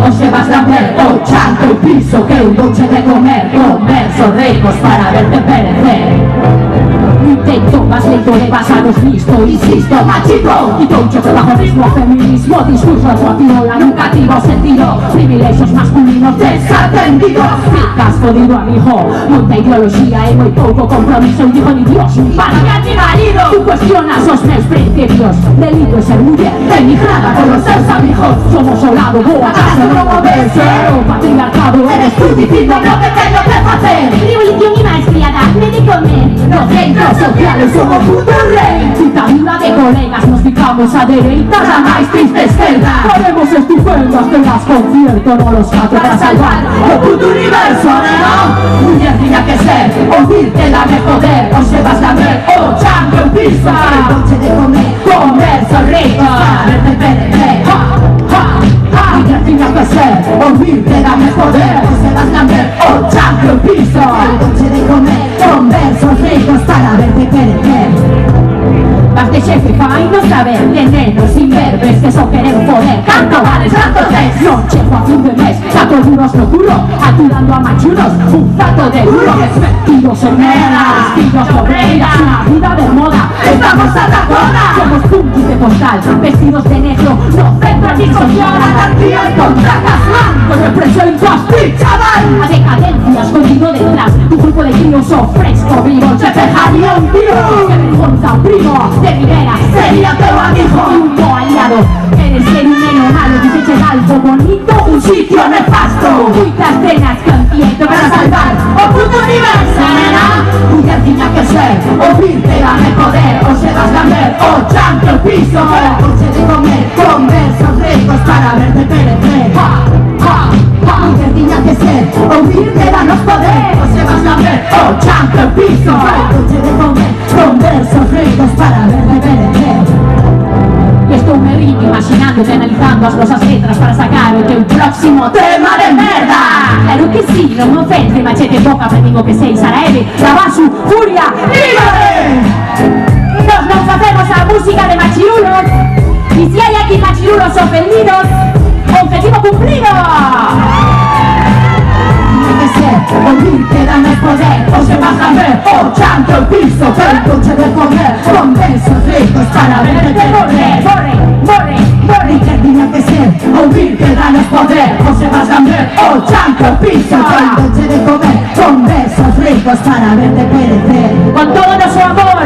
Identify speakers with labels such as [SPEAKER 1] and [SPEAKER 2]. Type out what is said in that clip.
[SPEAKER 1] o llevas la mer, o chanto el piso que un dulce de comer, con versos ricos para verte perecer. Intento más lento de basados listo, insisto, machito y tocho bajo ritmo, feminismo, discurso atractivo, educativo, sentido, privilegios masculinos desatendidos. Picas jodido a mi hijo, mucha ideología y muy poco compromiso, y dijo ni Dios, mi padre ni marido. Tú cuestionas los meus principios, delito es ser mujer, denigrada por los seus amigos. Somos soldado, vos acaso no moverse, patriarcado, eres tú diciendo lo que tengo que hacer.
[SPEAKER 2] Revolución y maestría, dame de comer.
[SPEAKER 1] Los centros sociales somos puto rey. Dictadura de colegas, nos picamos a derecha, la más triste esquerda. Haremos estupendas telas concierto, no los cato para salvar el puto universo, ¿no? Mujer tenía que ser, oírte la de joder, o se vas a ver, o champion pizza. Noche de comer ricos, para verte perecer. Mujer tenía que ser, oírte la de joder, o se vas a ver, o champion pizza. Noche de comer versos ricos para verte perecer. Vas de chef y fai no saber, de nenos imberbes que so querer poder. Canto vales, canto tres, no chejo a fin de mes, saco duros no duro, aturando a machunos, un zato de duro. Vestidos en negra, vestidos obreras, una vida de moda, estamos a la cola. Somos punkis de postal, vestidos de negro, no centro ni social. Anarquía y contratas, blanco representas, chaval. A decadencia escondido detrás, un grupo de críos o fresco vivo, se dejaría un tiro. Que vergüenza, primo, de Rivera, sería teu amigo y un no aliado. Eres ser un neno malo, dices algo bonito, un sitio nefasto. Muchas cenas concierto para salvar o puto universo, nena. Mujer tenía que ser, oírte la de poder, o se vas a ver, o chanto el piso. Noche de comer, con versos ricos para verte perecer. Mujer tenía que ser, oírte danos poder, o se vas a ver, o chanto el piso. Noche de comer, con versos ricos para verte perecer. Y estoy me río imaginándote, analizando as nosas letras para sacar o teu próximo tema de merda. Claro que sí, non me ofende, machete en boca, aprendingo que sei Saraeve, Trabasu, Furia, líbere. Nos non facemos a música de machirulos, y si hai aquí machirulos ofendidos, objetivo cumplido. Oírte danos poder, o se vas a ver, o chanto el piso, pero noche de comer, con besos ricos para verte perecer. Borre, que tenía que ser, oírte danos poder, o se vas a ver, o chanto el piso, pero noche de comer, con besos ricos para verte perecer. Con todo nuestro amor,